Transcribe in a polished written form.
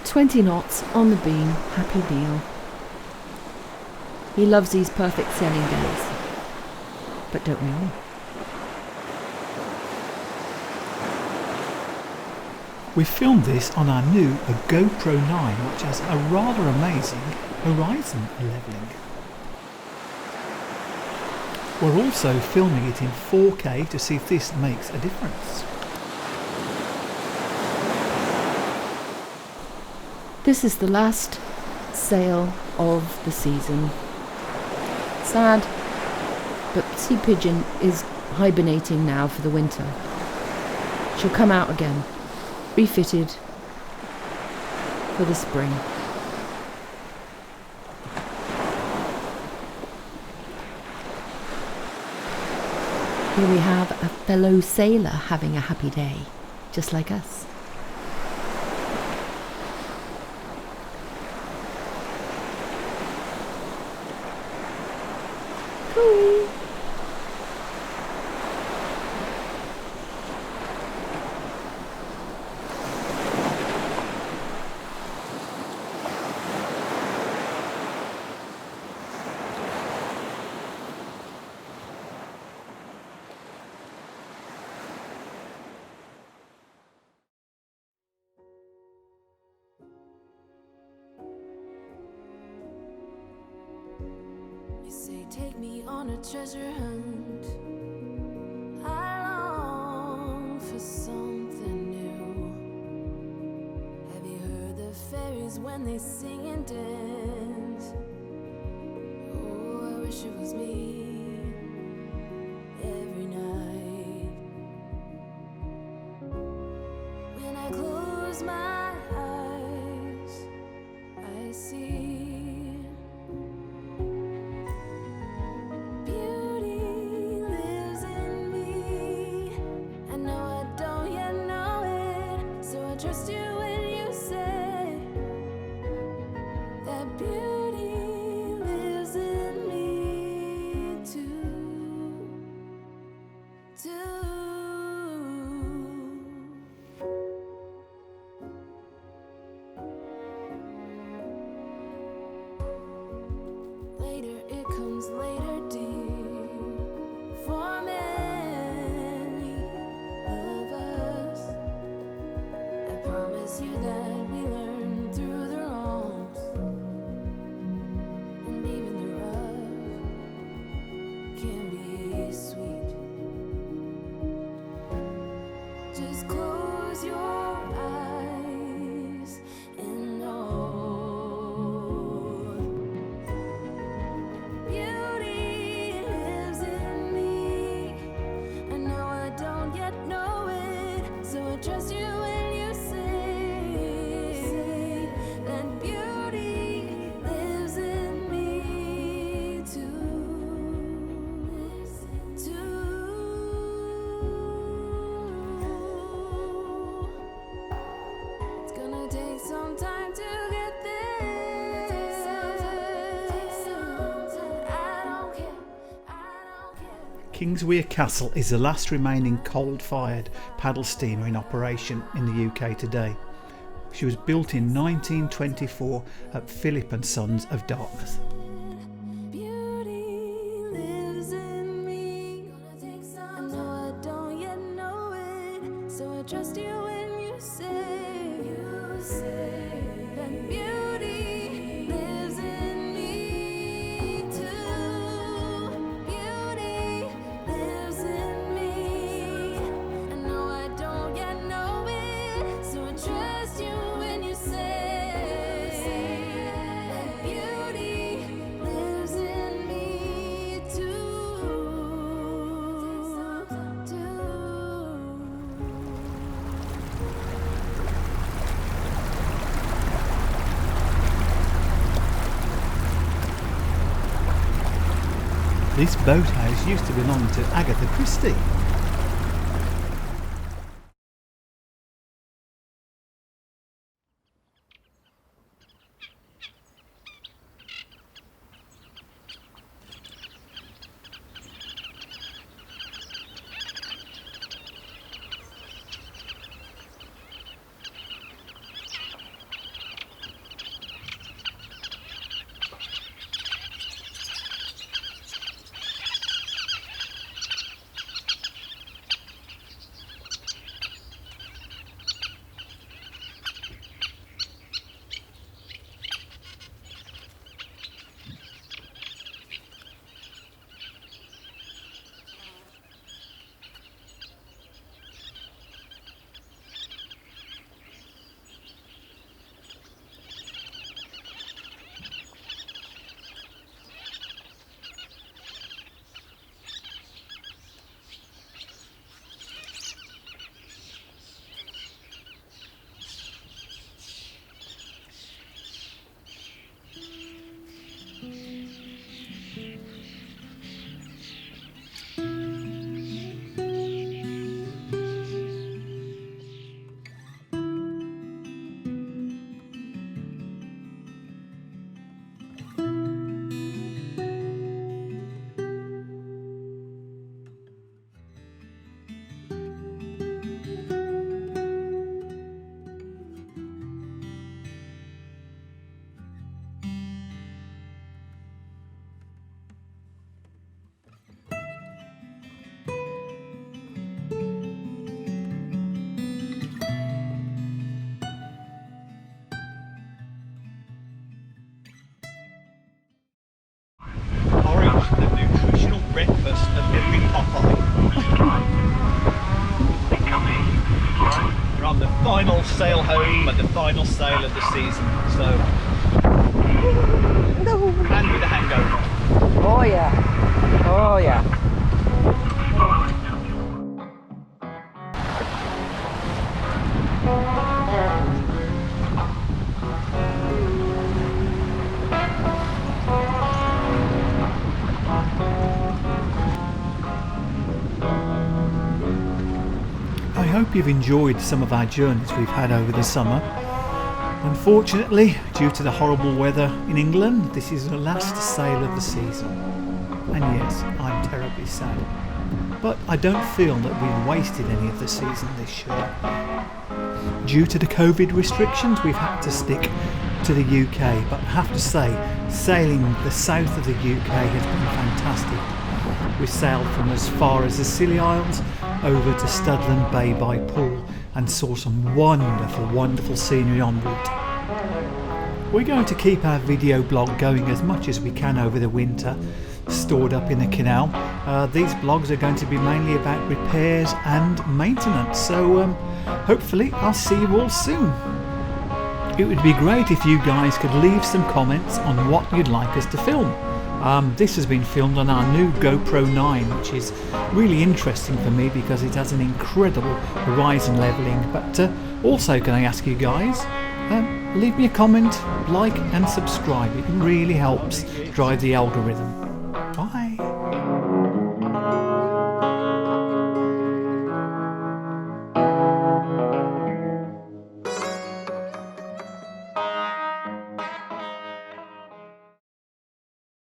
"20 knots on the beam, happy Neil. He loves these perfect sailing days. But don't we all?" We filmed this on our new Gopro 9, which has a rather amazing horizon levelling. We're also filming it in 4K to see if this makes a difference. This is the last sail of the season. Sad, but Sea Pigeon is hibernating now for the winter. She'll come out again, refitted for the spring. Here we have a fellow sailor having a happy day, just like us. Cooey. Say, take me on a treasure hunt. I long for something new. Have you heard the fairies when they sing and dance? Oh, I wish it was me every night. When I close my eyes, I see trust you when you say that beauty lives in me too. Later it comes later, dear, for many of us. Promise you that we learn through the wrongs, and even the rough can be sweet. Just close your eyes and know beauty lives in me. I know I don't yet know it, so I trust you. Kingswear Castle is the last remaining coal-fired paddle steamer in operation in the UK today. She was built in 1924 at Philip and Sons of Dartmouth. This boathouse used to belong to Agatha Christie. final sail home and the final sail of the season. So, and with a hangover. Oh yeah. Oh yeah. I hope you've enjoyed some of our journeys we've had over the summer. Unfortunately, due to the horrible weather in England, this is the last sail of the season. And yes, I'm terribly sad. But I don't feel that we've wasted any of the season this year. Due to the COVID restrictions, we've had to stick to the UK, but I have to say, sailing the south of the UK has been fantastic. We sailed from as far as the Scilly Isles over to Studland Bay by Poole and saw some wonderful scenery en route. We're going to keep our video blog going as much as we can over the winter, stored up in the canal. These blogs are going to be mainly about repairs and maintenance, so hopefully I'll see you all soon. It would be great if you guys could leave some comments on what you'd like us to film. This has been filmed on our new Gopro 9, which is really interesting for me because it has an incredible horizon levelling. But also can I ask you guys, leave me a comment, like and subscribe. It really helps drive the algorithm.